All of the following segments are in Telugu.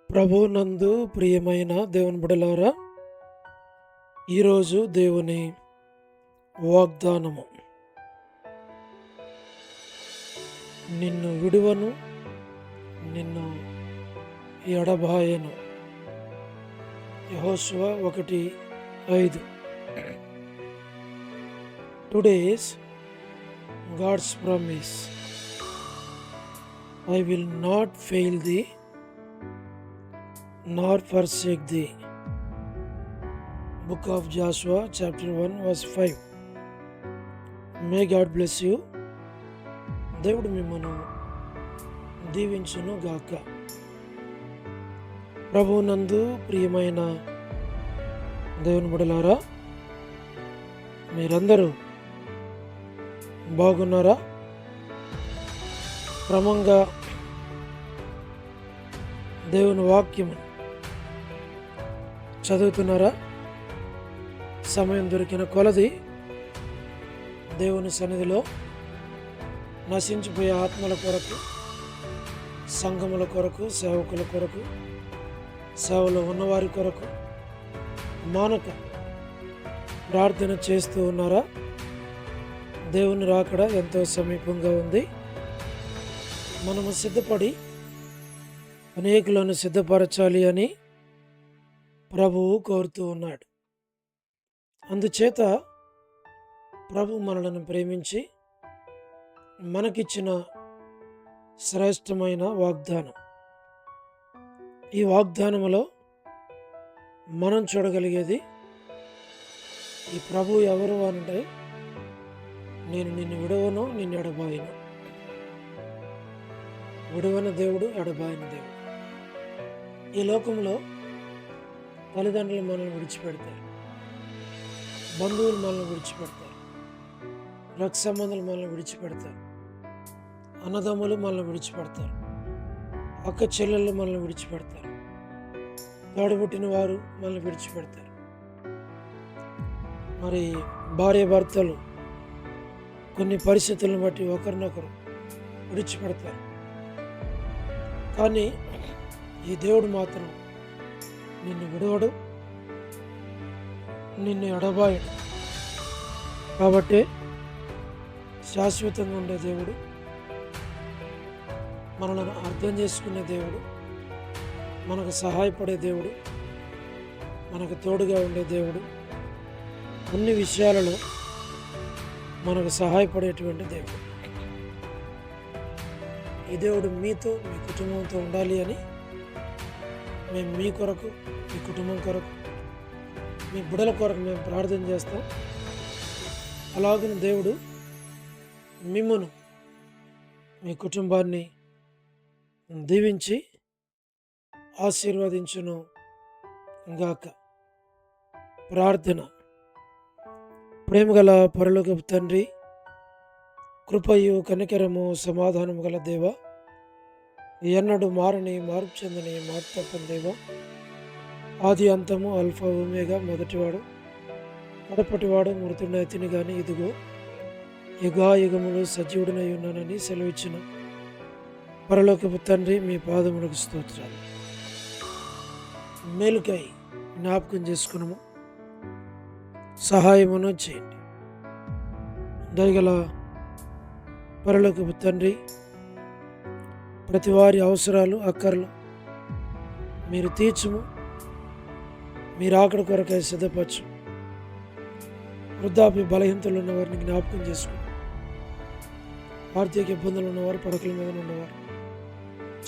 ప్రభునందు ప్రియమైన దేవుని బిడ్డలారా, ఈరోజు దేవుని వాగ్దానము, నిన్ను విడువను, నిన్ను ఎడబాయను. యెహోషువ 1:5. Today's God's promise, I will not fail thee nor forsake thee. Book of Joshua chapter 1 verse 5. May God bless you. దేవుడు మిమ్మను దీవించును గాక. ప్రభువునందు ప్రియమైన దేవుని బిడ్డలారా, మీరందరూ బాగున్నారా? క్రమంగా దేవుని వాక్యము చదువుతున్నారా? సమయం దొరికిన కొలది దేవుని సన్నిధిలో నశించిపోయే ఆత్మల కొరకు, సంఘముల కొరకు, సేవకుల కొరకు, సేవలో ఉన్నవారి కొరకు మానక ప్రార్థన చేస్తూ ఉన్నారా? దేవుని రాకడ ఎంతో సమీపంగా ఉంది. మనము సిద్ధపడి అనేకులను సిద్ధపరచాలి అని ప్రభువు కోరుతూ ఉన్నాడు. అందుచేత ప్రభు మనలను ప్రేమించి మనకిచ్చిన శ్రేష్టమైన వాగ్దానం, ఈ వాగ్దానములో మనం చూడగలిగేది, ఈ ప్రభు ఎవరు అంటే, నేను నిన్ను విడవను, నిన్ను ఎడబాయను. విడవన దేవుడు, ఎడబాయన దేవుడు. ఈ లోకంలో తల్లిదండ్రులు మనల్ని విడిచిపెడతారు, బంధువులు మనల్ని విడిచిపెడతారు, రక్త సంబంధాలు మనల్ని విడిచిపెడతారు, అన్నదమ్ములు మనల్ని విడిచిపెడతారు, అక్క చెల్లెళ్ళు మనల్ని విడిచిపెడతారు, తోడబుట్టిన వారు మనల్ని విడిచిపెడతారు. మరి భార్య భర్తలు కొన్ని పరిస్థితులను బట్టి ఒకరినొకరు విడిచిపెడతారు. కానీ ఈ దేవుడు మాత్రం నిన్ను విడవడు, నిన్ను ఎడబాయడు. కాబట్టి శాశ్వతంగా ఉండే దేవుడు, మనల్ని అర్థం చేసుకునే దేవుడు, మనకు సహాయపడే దేవుడు, మనకు తోడుగా ఉండే దేవుడు, అన్ని విషయాలలో మనకు సహాయపడేటువంటి దేవుడు. ఈ దేవుడు మీతో, మీ కుటుంబంతో ఉండాలి అని మేము మీ కొరకు, మీ కుటుంబం కొరకు, మీ బిడ్డల కొరకు మేము ప్రార్థన చేస్తాం. అలాగే దేవుడు మిమ్మును, మీ కుటుంబాన్ని దీవించి ఆశీర్వదించును గాక. ప్రార్థన. ప్రేమగల పరలోకపు తండ్రి, కృపయు కనికరము సమాధానము గల దేవా, ఎన్నడూ మారని, మార్పు చెందని, మాట తప్పని దేవా, ఆది అంతము, అల్ఫా ఒమేగా, మొదటివాడు కడపటివాడు, మృతుడైతిని గాని ఇదిగో యుగాయుగములు సజీవుడినై ఉన్నానని సెలవిచ్చిన పరలోకపు తండ్రి, మీ పాదములకు స్తోత్రాలు. మేలుకై జ్ఞాపకం చేసుకున్నాము, సహాయమును చేయండి. దయగల పరలోకపు తండ్రి, ప్రతి వారి అవసరాలు, అక్కర్లు మీరు తీర్చుము, మీరు ఆకడ కొరకై సిద్ధపరచు. వృద్ధాప్య బలహీనతలు ఉన్నవారిని జ్ఞాపకం చేసుకుని, ఆర్థిక ఇబ్బందులు ఉన్నవారు, పడకల మీద ఉన్నవారు,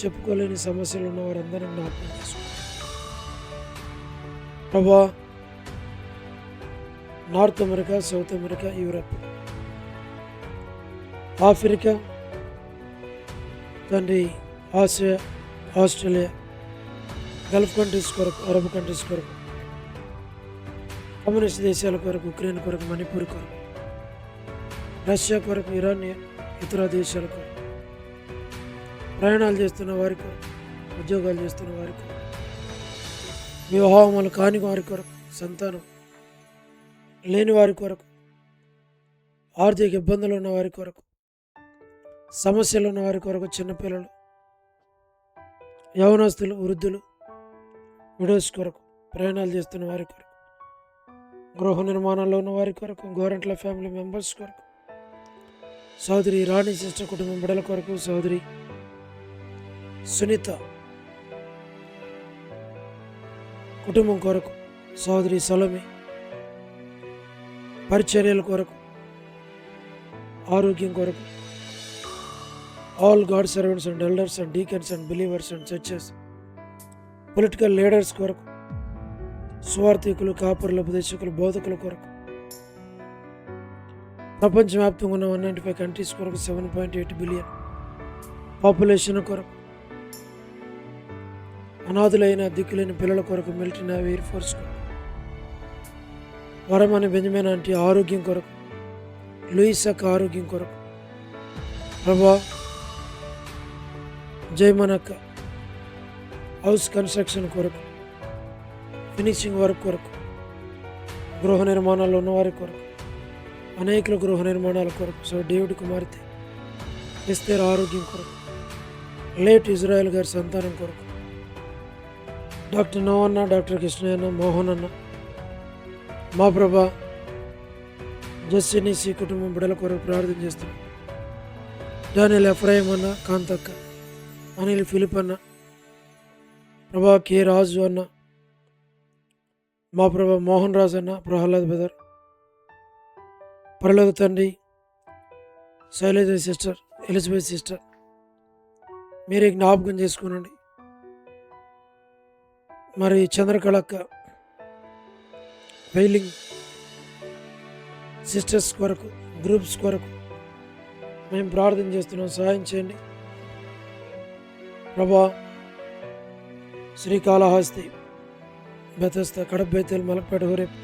చెప్పుకోలేని సమస్యలు ఉన్నవారు అందరినీ జ్ఞాపకం చేసుకుని, ప్రభా, north America, south America, Europe, Africa తండ్రి, ఆసియా, ఆస్ట్రేలియా, గల్ఫ్ కంట్రీస్ కొరకు, అరబ్ కంట్రీస్ కొరకు, కమ్యూనిస్ట్ దేశాల కొరకు, ఉక్రెయిన్ కొరకు, మణిపూర్ కొరకు, రష్యా కొరకు, ఇరాన్, ఇతర దేశాల కొరకు, ప్రయాణాలు చేస్తున్న వారి కొరకు, ఉద్యోగాలు చేస్తున్న వారి కొరకు, వివాహములు కాని వారి కొరకు, సంతానం లేని వారి కొరకు, ఆర్థిక ఇబ్బందులు ఉన్న వారి కొరకు, సమస్యలు ఉన్న వారి కొరకు, చిన్నపిల్లలు, యవనస్తులు, వృద్ధులు, విడోస్ కొరకు, ప్రయాణాలు చేస్తున్న వారి కొరకు, గృహ నిర్మాణంలో ఉన్న వారి కొరకు, గోరంట్ల ఫ్యామిలీ మెంబర్స్ కొరకు, సోదరి రాణి సిస్టర్ కుటుంబం బిడ్డల కొరకు, సోదరి సునీత కుటుంబం కొరకు, సోదరి సలోమి పరిచర్యల కొరకు, ఆరోగ్యం కొరకు, all God servants and elders and deacons and believers and churches, political leaders కొరకు, స్వార్థికులు, కాపరులు, ఉపదేశకులు, బోధకుల కొరకు, ప్రపంచవ్యాప్తంగా ఉన్న 195 కంట్రీస్ కొరకు, 7.8 బిలియన్ పాపులేషన్ కొరకు, అనాథులైన దిక్కులేని పిల్లల కొరకు, మిలిటరీ, నేవీ, ఎయిర్ ఫోర్స్ కొరకు, వరమని బెంజమిన్ ఆంటీ ఆరోగ్యం కొరకు, లూయిస్ అక్క ఆరోగ్యం కొరకు, ప్రభా జయమనక్క హౌస్ కన్స్ట్రక్షన్ కొరకు, ఫినిషింగ్ వర్క్ కొరకు, గృహ నిర్మాణాల్లో ఉన్నవారి కొరకు, అనేకుల గృహ నిర్మాణాల కొరకు, సో డేవిడ్ కుమార్తె ఎస్తేర్ ఆరోగ్యం కొరకు, లేట్ ఇజ్రాయెల్ గారి సంతానం కొరకు, డాక్టర్ నవన్న, డాక్టర్ కృష్ణయ్యన్న, మోహన్ అన్న, మా ప్రభా జస్టినిసి కుటుంబం బిడ్డల కొరకు ప్రార్థన చేస్తున్నాం. డానియల్ ఎఫ్రాయిం అన్న, కాంతక్క, అనిల్ ఫిలిప్ అన్న, ప్రభా కే రాజు అన్న, మా ప్రభా మోహన్ రాజు అన్న, ప్రహ్లాద్ బెదర్, పరలోక తండ్రి శైలజ సిస్టర్, ఎలిజబెత్ సిస్టర్ మీరే జ్ఞాపకం చేసుకునండి. మరి చంద్రకళక్క, ఫెయిలింగ్ సిస్టర్స్ కొరకు, గ్రూప్స్ కొరకు మేము ప్రార్థన చేస్తున్నాం, సహాయం చేయండి Prabha. Srikalahasti, Bethesda, Kadapa, Bethel, Malakpet, Horeb,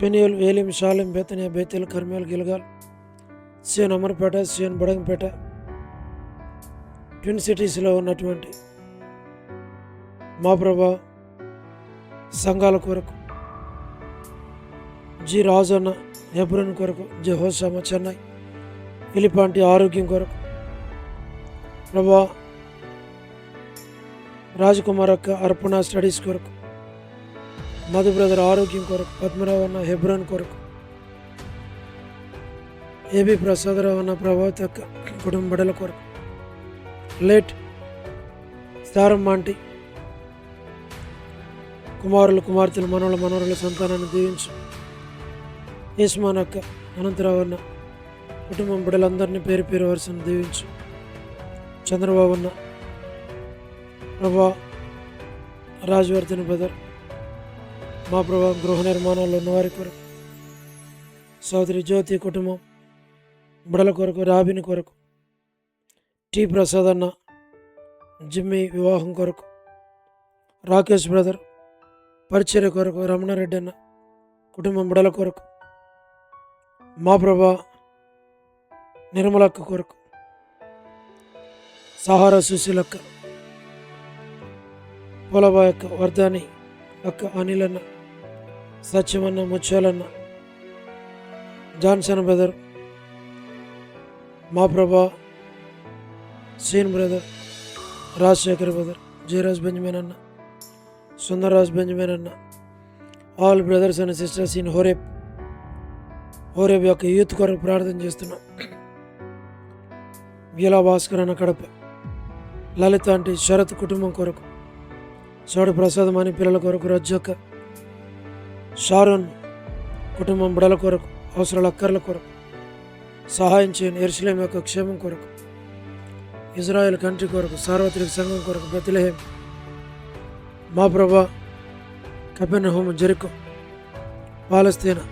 Peniel, వేలిం, షాలిం, Bethania, Bethel, Carmel, Gilgal, Zion Amberpet, Zion Badangpet, twin సిటీస్లో ఉన్నటువంటి మా ప్రభా సంఘాల కొరకు, జి రాజన్న హెబ్రోన్ కొరకు, జి హోషామ చెన్నై, ఫిలిపాంటి ఆరోగ్యం కొరకు, ప్రభా రాజకుమార్ అక్క అర్పణ స్టడీస్ కొరకు, మధు బ్రదర్ ఆరోగ్యం కొరకు, పద్మరావు అన్న హెబ్రోన్ కొరకు, ఏబి ప్రసాదరావు అన్న ప్రభావతి అక్క కుటుంబ బిడ్డల కొరకు, లేట్ సారమ్మ ఆంటీ కుమారులు, కుమార్తెలు, మనవరుల సంతానాన్ని దీవించు. యశ్మాన్ అక్క, అనంతరావు అన్న కుటుంబం బిడ్డలందరినీ పేరు పేరు వరుసను దీవించు. చంద్రబాబు అన్న, ప్రభా రాజవర్ధన్ బ్రదర్, మా ప్రభా గృహ నిర్మాణాల్లో ఉన్నవారి కొరకు, సోదరి జ్యోతి కుటుంబం బిడ్డల కొరకు, రాబిని కొరకు, టి ప్రసాద్ అన్న జిమ్మి వివాహం కొరకు, రాకేష్ బ్రదర్ పరిచర్య కొరకు, రమణారెడ్డి అన్న కుటుంబం బిడ్డల కొరకు, మా ప్రభా నిర్మలక్క కొరకు, సహారా సుశీలక్క, పొలబాయ్ అక్క, వర్ధాని అక్క, అనిల్ అన్న, సత్యమన్న, ముత్యాలన్న, జాన్సన్ బ్రదర్, మా ప్రభా సీన్ brother, Rajasekhar brother, Jayaraj Benjamin అన్న, సుందర్రాజ్ బెంజమిన్ అన్న, all brothers and sisters in హోరేప్ యొక్క యూత్ కొరకు ప్రార్థన చేస్తున్నాం. గీలా భాస్కర్ అన్న కడప, లలిత ఆంటీ శరత్ కుటుంబం కొరకు, చోడు ప్రసాదం అని పిల్లల కొరకు, రజ్జక్క, షారోన్ కుటుంబం బిడల కొరకు, అవసరాల అక్కర్ల కొరకు సహాయం చేయని, యెరూషలేము యొక్క క్షేమం కొరకు, ఇజ్రాయెల్ కంట్రీ కొరకు, సార్వత్రిక సంఘం కొరకు, బెత్లెహేం, మా ప్రభా కపెర్నహూము, జెరికో, పాలస్తీనా,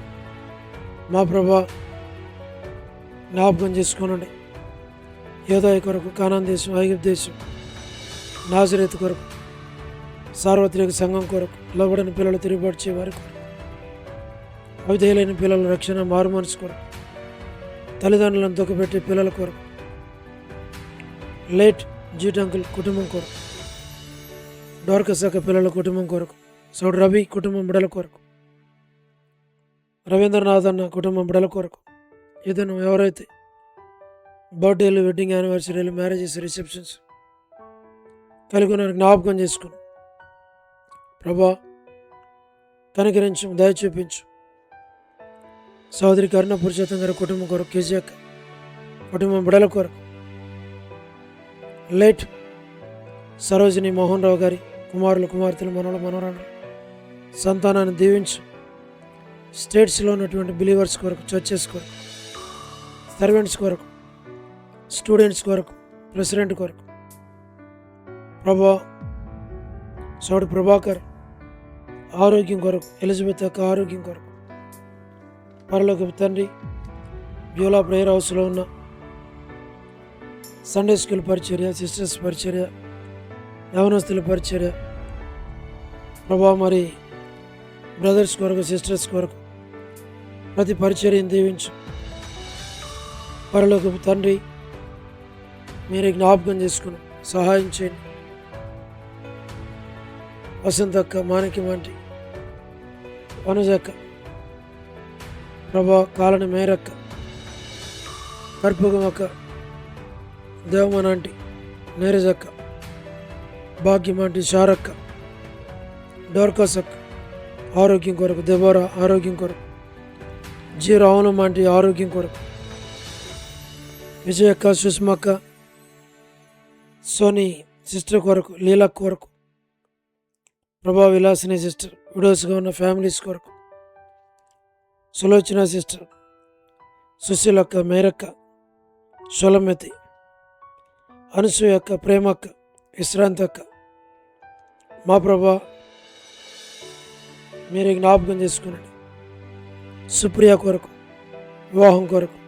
మా ప్రభా జ్ఞాపకం చేసుకోనండి. యోదాయ కొరకు, కానాన్ దేశం, ఐగుప్తు దేశం, నాజరేతు కొరకు, సార్వత్రిక సంఘం కొరకు, లోబడిన పిల్లలు తిరుగుబాటు చేయవారి కొరకు, అవిధేయులైన పిల్లల రక్షణ, మారు మనసు కొరకు, తల్లిదండ్రులను దుఃఖపెట్టే పిల్లల కొరకు, లేట్ జీట్ అంకుల్ కుటుంబం కొరకు, డోర్కసక పిల్లల కుటుంబం కొరకు, సౌడు రవి కుటుంబం బిడల కొరకు, రవీంద్రనాథ్ అన్న కుటుంబం బిడల కొరకు, ఇతను ఎవరైతే బర్త్డేలు, వెడ్డింగ్ యానివర్సరీలు, మ్యారేజెస్, రిసెప్షన్స్, కలిగి ఉన్న జ్ఞాపకం చేసుకుని ప్రభా కనికరించు, దయ చూపించు. సోదరి కరుణ పురుషోత్తం గారి కుటుంబం కొరకు, కేజీ అక్క కుటుంబం బిడల కొరకు, లేట్ సరోజిని మోహన్ రావు గారి కుమారులు, కుమార్తెలు, మనవలు, మనవరాలు సంతానాన్ని దీవించు. స్టేట్స్లో ఉన్నటువంటి బిలీవర్స్ కొరకు, చర్చెస్ కొరకు, సర్వెంట్స్ కొరకు, స్టూడెంట్స్ కొరకు, ప్రెసిడెంట్ కొరకు ప్రభా, సోడి ప్రభాకర్ ఆరోగ్యం కొరకు, ఎలిజబెత్ అక్క ఆరోగ్యం కొరకు, పరలోకపు తండ్రి బ్యూలా ప్రేయర్ హౌస్లో ఉన్న సండే స్కూల్ పరిచర్య, సిస్టర్స్ పరిచర్య, యవనస్తుల పరిచర్య ప్రభా, మరి బ్రదర్స్ కొరకు, సిస్టర్స్ కొరకు ప్రతి పరిచర్యను దీవించు. పరలోకపు తండ్రి మీరే జ్ఞాపకం చేసుకుని సహాయం చేయండి. వసంతక్క, మాణిక్యం ఆంటీ, వనజక్క ప్రభా, కాలని మేరక్క, కర్పూగం అక్క, దేవమన్ ఆంటీ, నీరజక్క, భాగ్యం ఆంటీ, షారక్క, డోర్కస్ అక్క ఆరోగ్యం కొరకు, దెబోరా ఆరోగ్యం కొరకు, జి రావణం ఆంటీ ఆరోగ్యం కొరకు, విజయక్క, సుష్మక్క, సోనీ సిస్టర్ కొరకు, లీలక్క కొరకు ప్రభా, విలాసిని సిస్టర్, విడోస్గా ఉన్న ఫ్యామిలీస్ కొరకు, సులోచన సిస్టర్, సుశీలక్క, మేరక్క, సొలమెతి, అనసూయక్క, ప్రేమక్క, విశ్రాంతక్క మా ప్రభా మీరే జ్ఞాపకం చేసుకునండి. సుప్రియ కొరకు, వివాహం కొరకు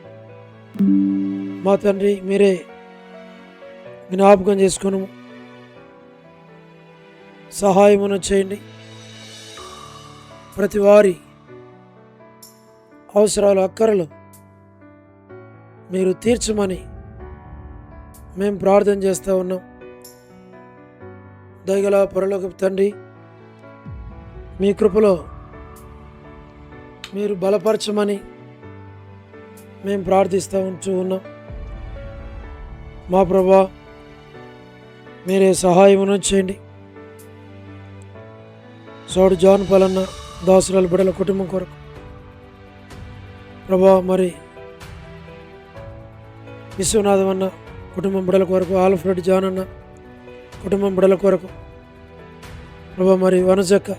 మా తండ్రి మీరే జ్ఞాపకం చేసుకును, సహాయమును చేయండి. ప్రతి వారి అవసరాలు, అక్కరలు మీరు తీర్చమని మేము ప్రార్థన చేస్తూ ఉన్నాం. దయగల పరలోకపు తండ్రి, మీ కృపలో మీరు బలపరచమని మేము ప్రార్థిస్తూ ఉన్నాం. మా ప్రభా మీరే సహాయమును చేయండి. సోడు జాన్ పలన్న దాసురాల బిడల కుటుంబం కొరకు ప్రభా, మరి విశ్వనాథం అన్న కుటుంబం బిడల కొరకు, ఆల్ఫ్రెడ్ జాన్ అన్న కుటుంబం బిడల కొరకు ప్రభా, మరి వనజక్క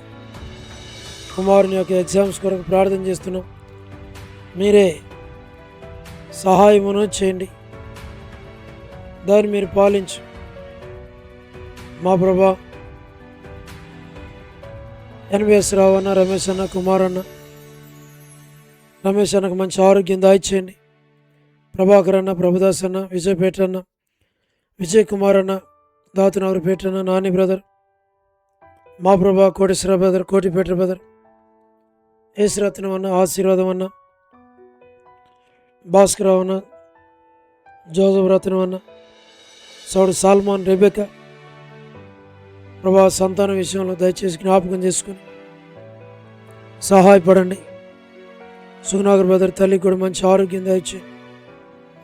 కుమారుని యొక్క ఎగ్జామ్స్ కొరకు ప్రార్థన చేస్తున్నాం. మీరే సహాయమును చేయండి, దాన్ని మీరు పాలించు. మా ప్రభా ఎన్విఎస్ రావు అన్న, రమేష్ అన్న, కుమార్ అన్న, రమేష్ అన్నకు మంచి ఆరోగ్యం దాయిచేయండి. ప్రభాకర్ అన్న, ప్రభుదాస్ అన్న, విజయపేట అన్న, విజయ్ కుమార్ అన్న, దాతునగర్ పేట అన్న, నాని బ్రదర్, మా ప్రభా కోటేశ్వర బ్రదర్, కోటిపేట బ్రదర్, ఏసురత్నం అన్న, ఆశీర్వాదం అన్న, భాస్కరరావు అన్న, జోసఫ్ రత్నం అన్న, సౌడు సాల్మాన్, రెబెకా ప్రభా సంతాన విషయంలో దయచేసి జ్ఞాపకం చేసుకుని సహాయపడండి. సుగునాగర్ బ్రదర్ తల్లి కూడా మంచి ఆరోగ్యం దయచేయండి.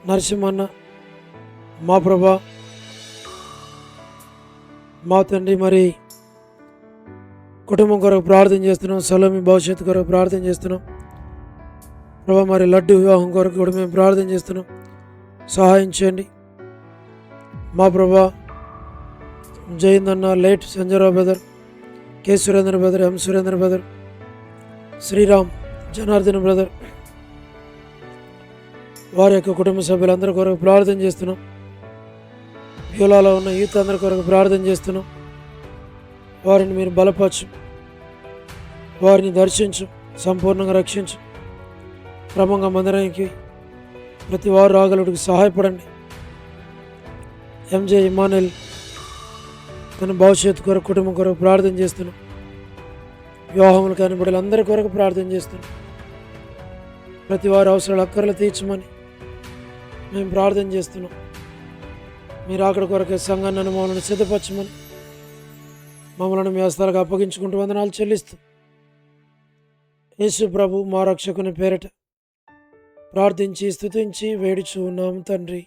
నరసింహన్న మా ప్రభా, మా తండ్రి మరి కుటుంబం కొరకు ప్రార్థన చేస్తున్నాం. సలోమి భవిష్యత్తు కొరకు ప్రార్థన చేస్తున్నాం ప్రభా. మరి లడ్డు వివాహం కొరకు కూడా మేము ప్రార్థన చేస్తున్నాం, సహాయం చేయండి మా ప్రభా. జయంత్ అన్న, late Sanjayarao brother, K Surendra brother, M Surendra brother, Sriram, Janardhan brother, వారి యొక్క కుటుంబ సభ్యులందరి కొరకు ప్రార్థన చేస్తున్నాం. వ్యూలాలో ఉన్న యూత్ అందరి కొరకు ప్రార్థన చేస్తున్నాం. వారిని మీరు బలపరచు, వారిని దర్శించు, సంపూర్ణంగా రక్షించు. క్రమంగా మందిరానికి ప్రతి వారు రాగలుడికి సహాయపడండి. ఎంజే ఇమానుయల్ తన భవిష్యత్తు కొరకు, కుటుంబం కొరకు ప్రార్థన చేస్తున్నాం. వివాహములు కాని బిడ్డలందరి కొరకు ప్రార్థన చేస్తున్నాం. ప్రతి వారి అవసరాలు, అక్కర్లు తీర్చమని మేము ప్రార్థన చేస్తున్నాం. మీరు అక్కడ కొరకే సంఘాన్ని మమ్మల్ని సిద్ధపరచమని మమ్మల్ని మీ హస్తాలకు అప్పగించుకుంటూ వందనాలు చెల్లిస్తూ యేసు ప్రభు మా రక్షకుని పేరిట ప్రార్థించి స్తుతించి వేడుచు ఉన్నాము తండ్రి,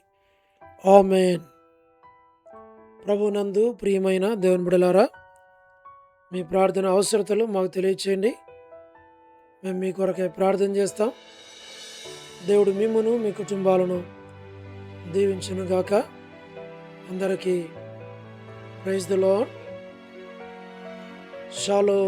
ఆమేన్. ప్రభునందు ప్రియమైన దేవుని బిడ్డలారా, మీ ప్రార్థన అవసరతలు మాకు తెలియచేయండి. మేము మీ కొరకే ప్రార్థన చేస్తాం. దేవుడు మిమ్మును మీ కుటుంబాలను దీవించును గాక. అందరికీ ప్రైజ్ ది లార్డ్. షాలో